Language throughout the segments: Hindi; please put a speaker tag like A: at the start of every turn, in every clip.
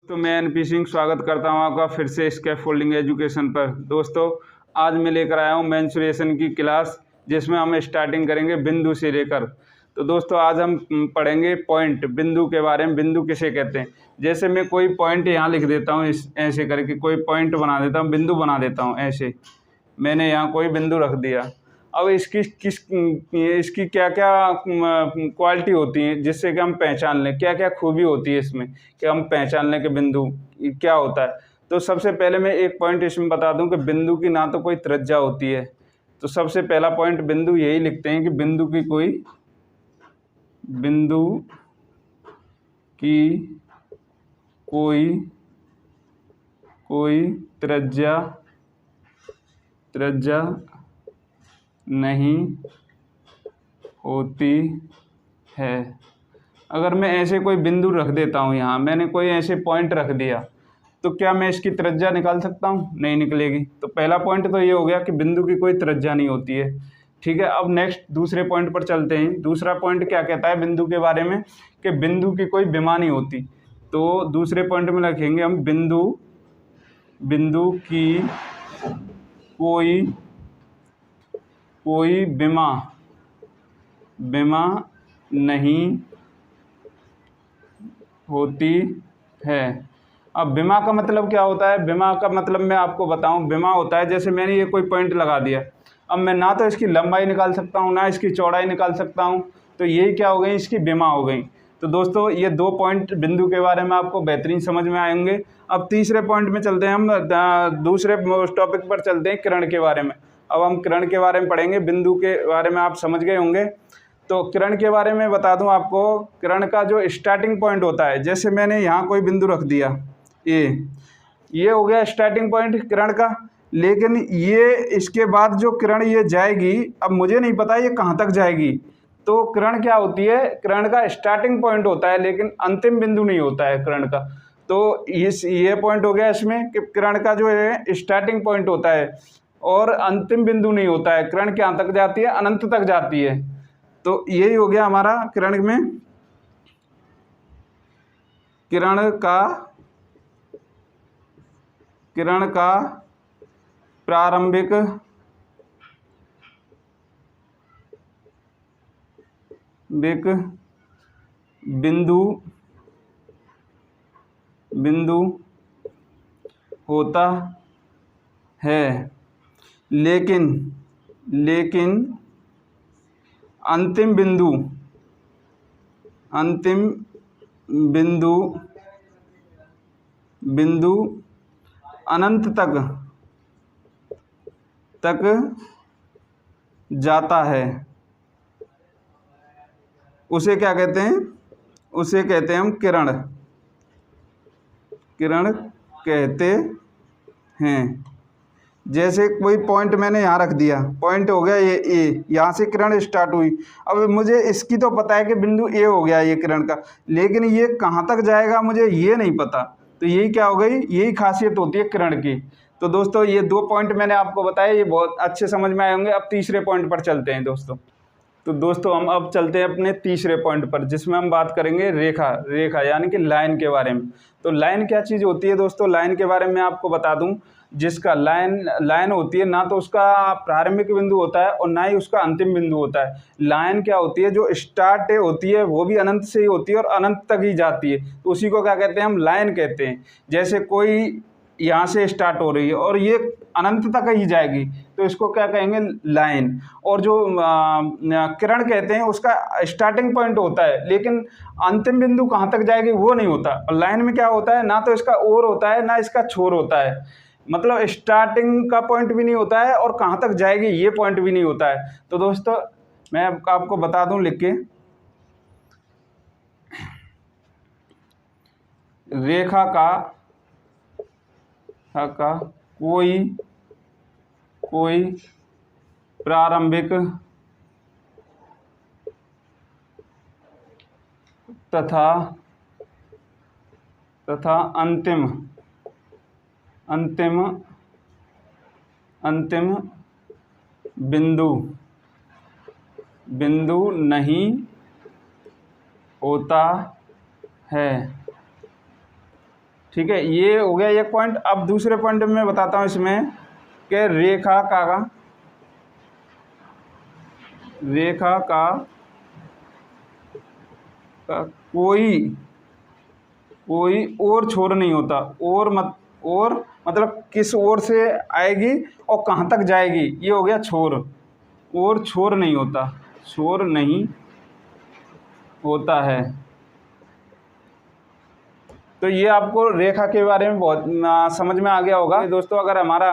A: तो मैं एनपी सिंह स्वागत करता हूं आपका फिर से स्कैफोल्डिंग एजुकेशन पर। दोस्तों, आज मैं लेकर आया हूं मेंसुरेशन की क्लास, जिसमें हम स्टार्टिंग करेंगे बिंदु से लेकर। तो दोस्तों, आज हम पढ़ेंगे पॉइंट, बिंदु के बारे में। बिंदु किसे कहते हैं? जैसे मैं कोई पॉइंट यहाँ लिख देता हूँ, इस ऐसे करके कोई पॉइंट बना देता हूँ, बिंदु बना देता हूँ। ऐसे मैंने यहाँ कोई बिंदु रख दिया। अब इसकी क्या क्या क्वालिटी होती है जिससे कि हम पहचान लें, क्या क्या खूबी होती है इसमें कि हम पहचान लें कि बिंदु क्या होता है। तो सबसे पहले मैं एक पॉइंट इसमें बता दूं कि बिंदु की ना तो कोई त्रिज्या होती है। तो सबसे पहला पॉइंट बिंदु यही लिखते हैं कि बिंदु की कोई त्रिज्या नहीं होती है। अगर मैं ऐसे कोई बिंदु रख देता हूँ, यहाँ मैंने कोई ऐसे पॉइंट रख दिया, तो क्या मैं इसकी त्रिज्या निकाल सकता हूँ? नहीं निकलेगी। तो पहला पॉइंट तो ये हो गया कि बिंदु की कोई त्रिज्या नहीं होती है। ठीक है, अब नेक्स्ट दूसरे पॉइंट पर चलते हैं। दूसरा पॉइंट क्या कहता है बिंदु के बारे में कि बिंदु की कोई विमा नहीं होती। तो दूसरे पॉइंट में लिखेंगे हम बिंदु की कोई विमा नहीं होती है। अब विमा का मतलब क्या होता है? विमा का मतलब मैं आपको बताऊं, विमा होता है जैसे मैंने ये कोई पॉइंट लगा दिया, अब मैं ना तो इसकी लंबाई निकाल सकता हूं ना इसकी चौड़ाई निकाल सकता हूं, तो यही क्या हो गई, इसकी विमा हो गई। तो दोस्तों, ये दो पॉइंट बिंदु के बारे में आपको बेहतरीन समझ में आएंगे। अब तीसरे पॉइंट में चलते हैं, हम दूसरे टॉपिक पर चलते हैं, किरण के बारे में। अब हम किरण के बारे में पढ़ेंगे। बिंदु के बारे में आप समझ गए होंगे। तो किरण के बारे में बता दूं आपको, किरण का जो स्टार्टिंग पॉइंट होता है, जैसे मैंने यहाँ कोई बिंदु रख दिया, ये हो गया स्टार्टिंग पॉइंट किरण का। लेकिन ये इसके बाद जो किरण ये जाएगी, अब मुझे नहीं पता ये कहाँ तक जाएगी। तो किरण क्या होती है? किरण का स्टार्टिंग पॉइंट होता है, लेकिन अंतिम बिंदु नहीं होता है किरण का। तो ये पॉइंट हो गया इसमें कि किरण का जो है स्टार्टिंग पॉइंट होता है और अंतिम बिंदु नहीं होता है। किरण कहाँ तक जाती है? अनंत तक जाती है। तो यही हो गया हमारा किरण में, किरण का प्रारंभिक बिंदु होता है, लेकिन अंतिम बिंदु अनंत तक जाता है। उसे क्या कहते हैं? उसे कहते हैं हम किरण कहते हैं। जैसे कोई पॉइंट मैंने यहाँ रख दिया, पॉइंट हो गया ये ए, यहाँ से किरण स्टार्ट हुई। अब मुझे इसकी तो पता है कि बिंदु ए हो गया ये किरण का, लेकिन ये कहाँ तक जाएगा मुझे ये नहीं पता। तो यही क्या हो गई, यही खासियत होती है किरण की। तो दोस्तों, ये दो पॉइंट मैंने आपको बताया, ये बहुत अच्छे समझ में आए होंगे। अब तीसरे पॉइंट पर चलते हैं दोस्तों। तो दोस्तों, हम अब चलते हैं अपने तीसरे पॉइंट पर, जिसमें हम बात करेंगे रेखा यानी कि लाइन के बारे में। तो लाइन क्या चीज़ होती है दोस्तों? लाइन के बारे में आपको बता दूं, जिसका लाइन होती है, ना तो उसका प्रारंभिक बिंदु होता है और ना ही उसका अंतिम बिंदु होता है। लाइन क्या होती है? जो स्टार्ट होती है वो भी अनंत से ही होती है और अनंत तक ही जाती है। तो उसी को क्या कहते हैं? हम लाइन कहते हैं। जैसे कोई यहाँ से स्टार्ट हो रही है और ये अनंत तक ही जाएगी, तो इसको क्या कहेंगे? लाइन। और जो किरण कहते हैं, उसका स्टार्टिंग पॉइंट होता है, लेकिन अंतिम बिंदु कहाँ तक जाएगी वो नहीं होता। और लाइन में क्या होता है? ना तो इसका ओर होता है ना इसका छोर होता है। मतलब स्टार्टिंग का पॉइंट भी नहीं होता है और कहाँ तक जाएगी ये पॉइंट भी नहीं होता है। तो दोस्तों, मैं आपको बता दूं लिख के, रेखा का कोई प्रारंभिक तथा अंतिम बिंदु नहीं होता है। ठीक है, ये हो गया एक पॉइंट। अब दूसरे पॉइंट में मैं बताता हूँ इसमें कि रेखा का कोई और छोर नहीं होता। और मतलब किस ओर से आएगी और कहाँ तक जाएगी, ये हो गया छोर। और छोर नहीं होता, छोर नहीं होता है। तो ये आपको रेखा के बारे में बहुत समझ में आ गया होगा। दोस्तों, अगर हमारा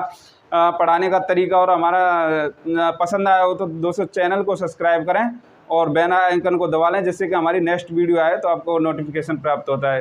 A: पढ़ाने का तरीका और हमारा पसंद आया हो तो दोस्तों चैनल को सब्सक्राइब करें और बेल आइकन को दबा लें, जिससे कि हमारी नेक्स्ट वीडियो आए तो आपको नोटिफिकेशन प्राप्त होता है।